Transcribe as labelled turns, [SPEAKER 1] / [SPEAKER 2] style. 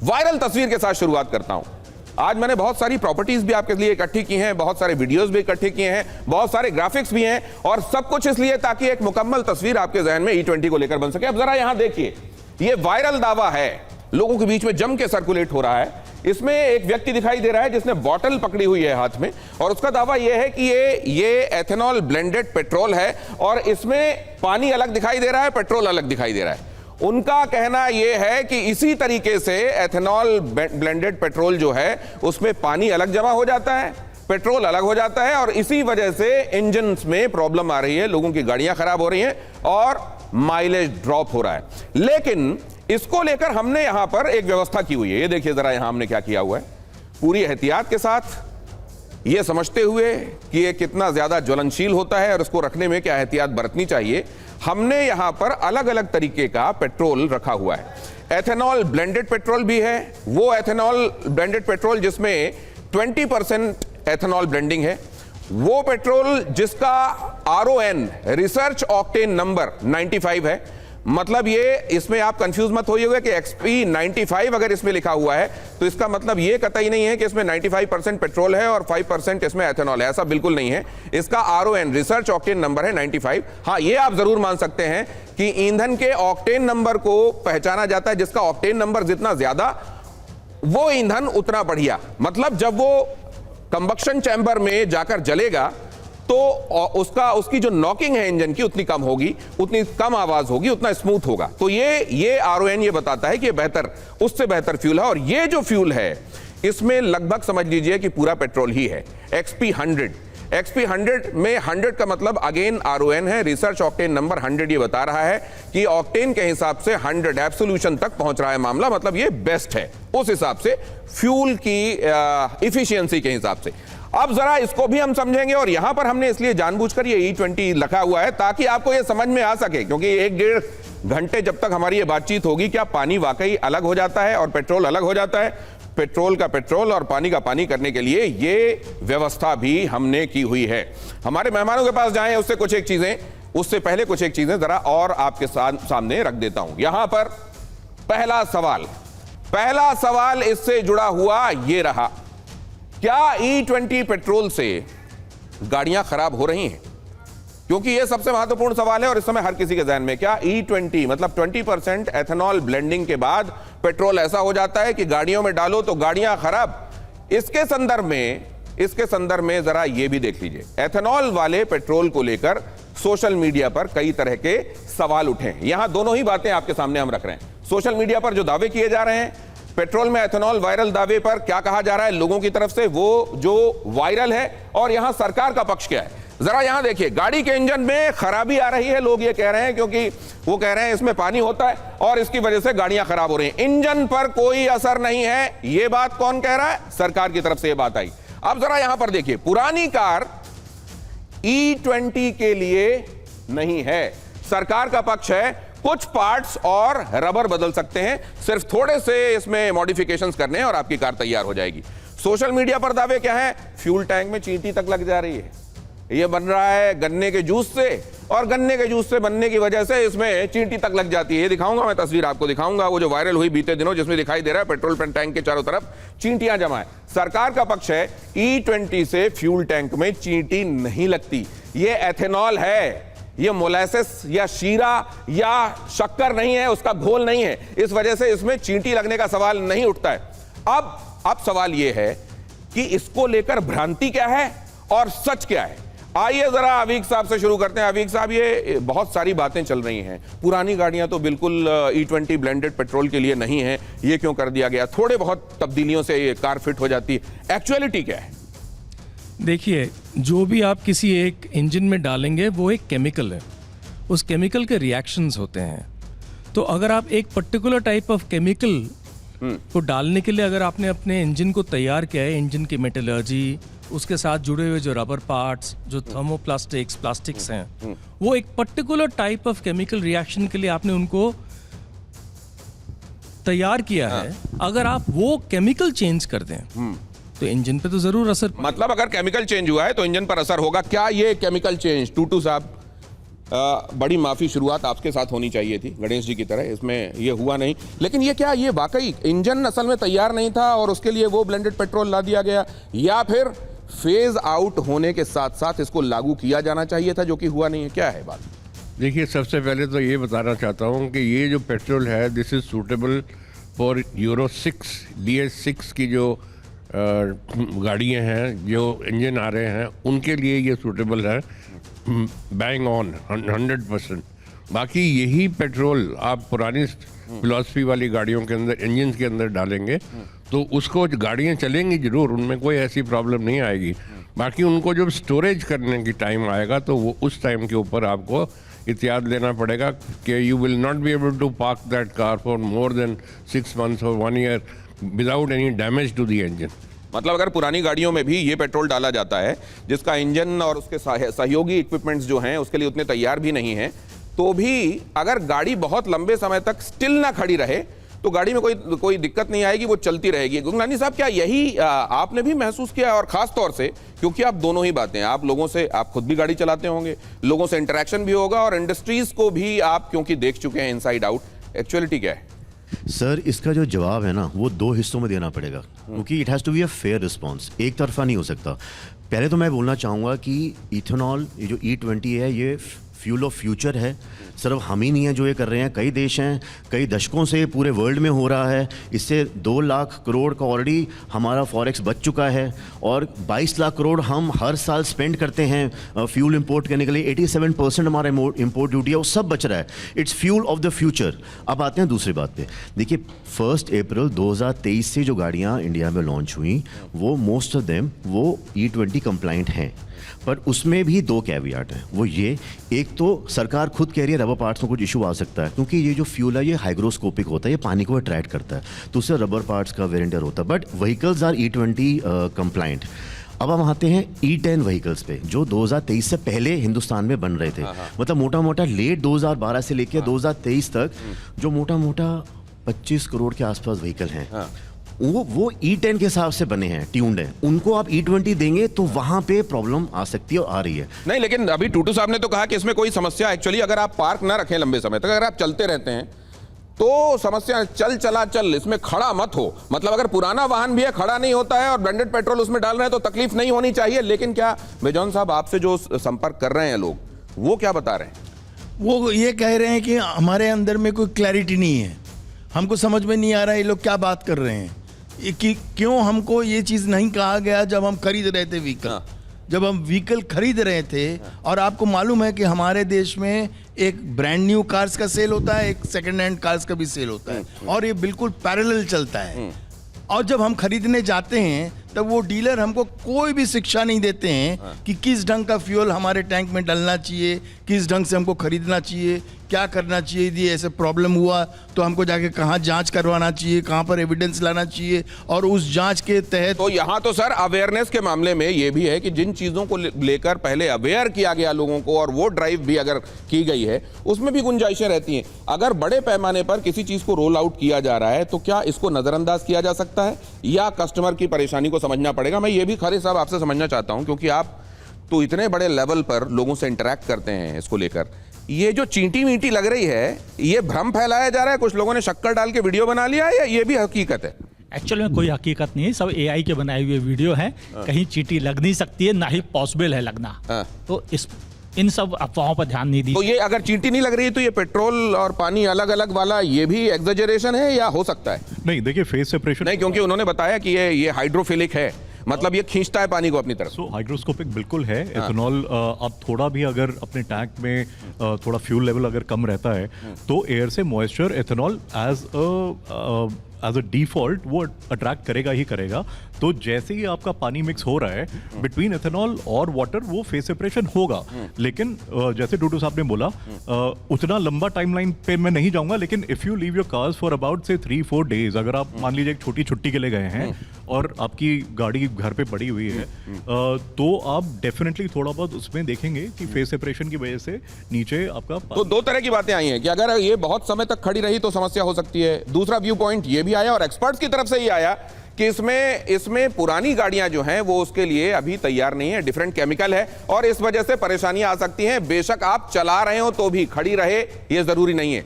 [SPEAKER 1] Viral तस्वीर के साथ शुरुआत करता हूं। आज मैंने बहुत सारी प्रॉपर्टीज भी आपके लिए इकट्ठी की हैं, बहुत सारे वीडियोस भी इकट्ठे किए हैं, बहुत सारे ग्राफिक्स भी हैं, और सब कुछ इसलिए ताकि एक मुकम्मल तस्वीर आपके जहन में E20 को लेकर बन सके। अब जरा यहां देखिए, ये वायरल दावा है, लोगों के बीच में जम के सर्कुलेट हो रहा है। इसमें एक व्यक्ति दिखाई दे रहा है जिसने बॉटल पकड़ी हुई है हाथ में, और उसका दावा यह है कि ये एथेनॉल ब्लेंडेड पेट्रोल है, और इसमें पानी अलग दिखाई दे रहा है, पेट्रोल अलग दिखाई दे रहा है। उनका कहना यह है कि इसी तरीके से एथेनॉल ब्लेंडेड पेट्रोल जो है उसमें पानी अलग जमा हो जाता है, पेट्रोल अलग हो जाता है, और इसी वजह से इंजन में प्रॉब्लम आ रही है, लोगों की गाड़ियां खराब हो रही हैं और माइलेज ड्रॉप हो रहा है। लेकिन इसको लेकर हमने यहां पर एक व्यवस्था की हुई है। ये देखिए जरा, यहां हमने क्या किया हुआ है। पूरी एहतियात के साथ, ये समझते हुए कि ये कितना ज्यादा ज्वलनशील होता है और उसको रखने में क्या एहतियात बरतनी चाहिए, हमने यहां पर अलग अलग तरीके का पेट्रोल रखा हुआ है। एथेनॉल ब्लेंडेड पेट्रोल भी है, वो एथेनॉल ब्लेंडेड पेट्रोल जिसमें 20% एथेनॉल ब्लेंडिंग है, वो पेट्रोल जिसका RON रिसर्च ऑक्टेन नंबर 95 है। मतलब ये, इसमें आप कंफ्यूज मत होइएगा कि XP 95 अगर इसमें लिखा हुआ है तो इसका मतलब ये कतई नहीं है कि इसमें 95% पेट्रोल है और 5% इसमें एथेनॉल है, ऐसा बिल्कुल नहीं है। इसका RON रिसर्च ऑक्टेन नंबर है 95। हाँ, ये आप जरूर मान सकते हैं कि ईंधन के ऑक्टेन नंबर को पहचाना जाता है, जिसका ऑक्टेन नंबर जितना ज्यादा वो ईंधन उतना बढ़िया। मतलब जब वो कंबक्शन चैम्बर में जाकर जलेगा तो उसकी जो नॉकिंग है इंजन की उतनी कम होगी, उतनी कम आवाज होगी, उतना स्मूथ होगा। तो ये RON ये बताता है कि ये बेहतर, उससे बेहतर फ्यूल है। और ये जो फ्यूल है इसमें लगभग समझ लीजिए कि पूरा पेट्रोल ही है। XP 100 में 100 का मतलब अगेन RON है, रिसर्च ऑक्टेन नंबर 100 ये बता रहा है कि ऑक्टेन के हिसाब से 100 एब्सोल्यूशन तक पहुंच रहा है मामला, मतलब ये बेस्ट है उस हिसाब से, फ्यूल की इफिशियंसी के हिसाब से। अब जरा इसको भी हम समझेंगे, और यहां पर हमने इसलिए जानबूझकर ये E20 लिखा हुआ है ताकि आपको ये समझ में आ सके, क्योंकि 1-1.5 घंटे जब तक हमारी ये बातचीत होगी, क्या पानी वाकई अलग हो जाता है और पेट्रोल अलग हो जाता है, पेट्रोल का पेट्रोल और पानी का पानी करने के लिए ये व्यवस्था भी हमने की हुई है। हमारे मेहमानों के पास जाएं, उससे पहले कुछ एक चीजें जरा और आपके सामने रख देता हूं। यहां पर पहला सवाल इससे जुड़ा हुआ ये रहा, क्या E20 पेट्रोल से गाड़ियां खराब हो रही हैं? क्योंकि यह सबसे महत्वपूर्ण सवाल है और इस समय हर किसी के ज़हन में, क्या E20 मतलब 20% एथेनॉल ब्लेंडिंग के बाद पेट्रोल ऐसा हो जाता है कि गाड़ियों में डालो तो गाड़ियां खराब? इसके संदर्भ में जरा यह भी देख लीजिए, एथेनॉल वाले पेट्रोल को लेकर सोशल मीडिया पर कई तरह के सवाल उठे हैं। यहां दोनों ही बातें आपके सामने हम रख रहे हैं। सोशल मीडिया पर जो दावे किए जा रहे हैं पेट्रोल में एथेनॉल वायरल दावे पर, क्या कहा जा रहा है लोगों की तरफ से, वो जो वायरल है, और यहां सरकार का पक्ष क्या है। जरा यहां देखिए, गाड़ी के इंजन में खराबी आ रही है, लोग ये कह रहे हैं, क्योंकि वो कह रहे हैं इसमें पानी होता है और इसकी वजह से गाड़ियां खराब हो रही हैं। इंजन पर कोई असर नहीं है, ये बात कौन कह रहा है? सरकार की तरफ से ये बात आई। अब जरा यहां पर देखिए, पुरानी कार E20 के लिए नहीं है, सरकार का पक्ष है कुछ पार्ट्स और रबर बदल सकते हैं, सिर्फ थोड़े से इसमें मॉडिफिकेशंस करने हैं और आपकी कार तैयार हो जाएगी। सोशल मीडिया पर दावे क्या है? फ्यूल टैंक में चींटी तक लग जा रही है, ये बन रहा है गन्ने के जूस से, और गन्ने के जूस से बनने की वजह से इसमें चींटी तक लग जाती है। ये दिखाऊंगा मैं, तस्वीर आपको दिखाऊंगा, वो जो वायरल हुई बीते दिनों, जिसमें दिखाई दे रहा है पेट्रोल टैंक के चारों तरफ चींटियां जमा है। सरकार का पक्ष है E20 से फ्यूल टैंक में चींटी नहीं लगती, ये एथेनॉल है, ये मोलासेस या शीरा या शक्कर नहीं है, उसका घोल नहीं है, इस वजह से इसमें चींटी लगने का सवाल नहीं उठता है। अब सवाल यह है कि इसको लेकर भ्रांति क्या है और सच क्या है। आइए जरा अवीक साहब से शुरू करते हैं। अवीक साहब, ये बहुत सारी बातें चल रही हैं, पुरानी गाड़ियां तो बिल्कुल E20 ब्लेंडेड पेट्रोल के लिए नहीं है, ये क्यों कर दिया गया? थोड़े बहुत तब्दीलियों से ये कार फिट हो जाती है, एक्चुअलिटी क्या है?
[SPEAKER 2] देखिए, जो भी आप किसी एक इंजन में डालेंगे वो एक केमिकल है, उस केमिकल के रिएक्शंस होते हैं। तो अगर आप एक पर्टिकुलर टाइप ऑफ केमिकल को डालने के लिए अगर आपने अपने इंजन को तैयार किया है, इंजन की मेटलर्जी, उसके साथ जुड़े हुए जो रबर पार्ट्स, जो प्लास्टिक्स हैं, वो एक particular type of chemical reaction के लिए आपने उनको तैयार किया है। अगर आप वो केमिकल चेंज कर दें तो इंजन पे तो जरूर असर,
[SPEAKER 1] मतलब अगर केमिकल चेंज हुआ है तो इंजन पर असर होगा। क्या ये केमिकल चेंज, टूटू साहब, बड़ी माफ़ी शुरुआत आपके साथ होनी चाहिए थी गणेश जी की तरह, इसमें ये हुआ नहीं। लेकिन ये क्या, ये वाकई इंजन असल में तैयार नहीं था और उसके लिए वो ब्लेंडेड पेट्रोल ला दिया गया, या फिर फेज आउट होने के साथ साथ इसको लागू किया जाना चाहिए था, जो कि हुआ नहीं है? क्या है बात?
[SPEAKER 3] देखिए, सबसे पहले तो ये बताना चाहता हूँ कि ये जो पेट्रोल है, this is suitable for euro 6 BS6 की जो गाड़ियाँ हैं, जो इंजन आ रहे हैं, उनके लिए ये सूटेबल है, बैंग ऑन 100%। बाकी यही पेट्रोल आप पुरानी फिलॉसफी वाली गाड़ियों के अंदर, इंजन के अंदर डालेंगे तो उसको गाड़ियाँ चलेंगी ज़रूर, उनमें कोई ऐसी प्रॉब्लम नहीं आएगी। बाकी उनको जब स्टोरेज करने की टाइम आएगा तो वो उस टाइम के ऊपर आपको एहतियात लेना पड़ेगा कि you will not be able to park that car for more than 6 months और 1 year without any damage to the engine.
[SPEAKER 1] मतलब अगर पुरानी गाड़ियों में भी ये पेट्रोल डाला जाता है जिसका इंजन और उसके सहयोगी इक्विपमेंट्स जो हैं उसके लिए उतने तैयार भी नहीं हैं, तो भी अगर गाड़ी बहुत लंबे समय तक स्टिल ना खड़ी रहे तो गाड़ी में कोई दिक्कत नहीं आएगी, वो चलती रहेगी। गुंगलानी साहब, क्या यही आपने भी महसूस किया? और खास तौर से क्योंकि आप दोनों ही बातें, आप लोगों से, आप खुद भी गाड़ी चलाते होंगे, लोगों से इंटरेक्शन भी होगा और इंडस्ट्रीज को भी आप क्योंकि देख चुके हैं इनसाइड आउट, एक्चुअलिटी क्या है?
[SPEAKER 4] सर, इसका जो जवाब है ना, वो 2 हिस्सों में देना पड़ेगा, क्योंकि it has to be a fair response, एक तरफा नहीं हो सकता। पहले तो मैं बोलना चाहूँगा कि इथेनॉल, ये जो E20 है, ये फ्यूल ऑफ फ्यूचर है। सिर्फ हम ही नहीं हैं जो ये कर रहे हैं, कई देश हैं, कई दशकों से पूरे वर्ल्ड में हो रहा है। इससे 2 लाख करोड़ का ऑलरेडी हमारा फॉरेक्स बच चुका है और 22 लाख करोड़ हम हर साल स्पेंड करते हैं फ्यूल इंपोर्ट करने के लिए। 87% हमारा इंपोर्ट ड्यूटी है, वो सब बच रहा है। It's fuel of the future. अब आते हैं दूसरी बात पे। देखिए, 1 अप्रैल 2023 से जो गाड़ियाँ इंडिया में लॉन्च हुई, वो मोस्ट ऑफ देम वो E20 कंप्लाइंट हैं, पर उसमें भी 2 कैवियाट हैं। वो ये, एक तो सरकार खुद कह रही है रबर पार्ट्स में कुछ इशू आ सकता है, क्योंकि ये जो फ्यूल है ये हाइग्रोस्कोपिक होता है, ये पानी को अट्रैक्ट करता है, तो उससे रबर पार्ट्स का वेयर एंड टियर होता है। But vehicles are E20 compliant. अब हम आते हैं E10 व्हीकल्स पे, जो 2023 से पहले हिंदुस्तान में बन रहे थे। मतलब मोटा मोटा लेट 2012 से लेकर 2023 तक जो मोटा मोटा 25 करोड़ के आसपास व्हीकल हैं, वो E10 के हिसाब से बने हैं, ट्यून्ड हैं। उनको आप E20 देंगे तो वहां पे प्रॉब्लम आ सकती है और आ रही है।
[SPEAKER 1] नहीं, लेकिन अभी टूटू साहब ने तो कहा कि इसमें कोई समस्या, एक्चुअली अगर आप पार्क ना रखें लंबे समय तक, अगर आप चलते रहते हैं तो समस्या, चल इसमें खड़ा मत हो। मतलब अगर पुराना वाहन भी है, खड़ा नहीं होता है और ब्लेंडेड पेट्रोल उसमें डाल रहे हैं तो तकलीफ नहीं होनी चाहिए। लेकिन क्या बेजौन साहब, आपसे जो संपर्क कर रहे हैं लोग, वो क्या बता रहे हैं?
[SPEAKER 5] वो ये कह रहे हैं कि हमारे अंदर में कोई क्लैरिटी नहीं है, हमको समझ में नहीं आ रहा है ये लोग क्या बात कर रहे हैं, कि क्यों हमको ये चीज़ नहीं कहा गया जब हम खरीद रहे थे व्हीकल। जब हम व्हीकल खरीद रहे थे, और आपको मालूम है कि हमारे देश में एक ब्रांड न्यू कार्स का सेल होता है, एक सेकंड हैंड कार्स का भी सेल होता है, और ये बिल्कुल पैरेलल चलता है। और जब हम खरीदने जाते हैं तब वो डीलर हमको कोई भी शिक्षा नहीं देते हैं कि किस ढंग का फ्यूल हमारे टैंक में डलना चाहिए, किस ढंग से हमको खरीदना चाहिए, क्या करना चाहिए। यदि ऐसे प्रॉब्लम हुआ तो हमको जाके कहाँ जांच करवाना चाहिए, कहाँ पर एविडेंस लाना चाहिए, और उस जांच के तहत।
[SPEAKER 1] तो यहाँ तो सर अवेयरनेस के मामले में ये भी है कि जिन चीजों को लेकर पहले अवेयर किया गया लोगों को, और वो ड्राइव भी अगर की गई है, उसमें भी गुंजाइशें रहती हैं। अगर बड़े पैमाने पर किसी चीज को रोल आउट किया जा रहा है तो क्या इसको नजरअंदाज किया जा सकता है या कस्टमर की परेशानी को समझना पड़ेगा? मैं ये भी खरे साहब आपसे समझना चाहता हूं, क्योंकि आप तो इतने बड़े लेवल पर लोगों से इंटरेक्ट करते हैं इसको लेकर। ये जो चींटी मीटी लग रही है, ये भ्रम फैलाया जा रहा है, कुछ लोगों ने शक्कर डाल के वीडियो बना लिया है, या ये भी हकीकत है?
[SPEAKER 6] एक्चुअल में कोई हकीकत नहीं है, सब AI के बनाए हुए वीडियो हैं। कहीं चींटी लग नहीं सकती है, ना ही पॉसिबल है लगना। तो इन सब अफवाहों पर ध्यान नहीं दी।
[SPEAKER 1] तो ये अगर चींटी नहीं लग रही है तो ये पेट्रोल और पानी अलग अलग वाला, ये भी एग्जेजरेशन है या हो सकता है?
[SPEAKER 7] नहीं, देखिए, फेज सेपरेशन
[SPEAKER 1] नहीं, क्योंकि उन्होंने बताया कि ये हाइड्रोफिलिक है, मतलब ये खींचता है पानी को अपनी तरफ।
[SPEAKER 7] सो हाइड्रोस्कोपिक बिल्कुल है। एथेनॉल अब थोड़ा भी अगर अपने टैंक में थोड़ा फ्यूल लेवल अगर कम रहता है तो एयर से moisture ethanol as a default वो अट्रैक्ट करेगा ही करेगा। तो जैसे ही आपका पानी मिक्स हो रहा है बिटवीन एथेनॉल और वाटर, वो फेज सेपरेशन होगा। लेकिन जैसे टूटू साहब ने बोला, उतना लंबा टाइमलाइन पे मैं नहीं जाऊंगा, लेकिन if you leave your cars for about से 3-4 डेज, अगर आप मान लीजिए एक छोटी छुट्टी के लिए गए हैं और आपकी गाड़ी घर पे पड़ी हुई है, तो आप डेफिनेटली थोड़ा बहुत उसमें देखेंगे कि फेज सेपरेशन की वजह से नीचे आपका।
[SPEAKER 1] तो 2 तरह की बातें आई हैं कि अगर ये बहुत समय तक खड़ी रही तो समस्या हो सकती है। दूसरा व्यू पॉइंट ये भी आया और एक्सपर्ट्स की तरफ से ये आया कि इसमें पुरानी गाड़ियां जो हैं वो उसके लिए अभी तैयार नहीं है, डिफरेंट केमिकल है और इस वजह से परेशानियां आ सकती हैं। बेशक आप चला रहे हो तो भी खड़ी रहे ये जरूरी नहीं है।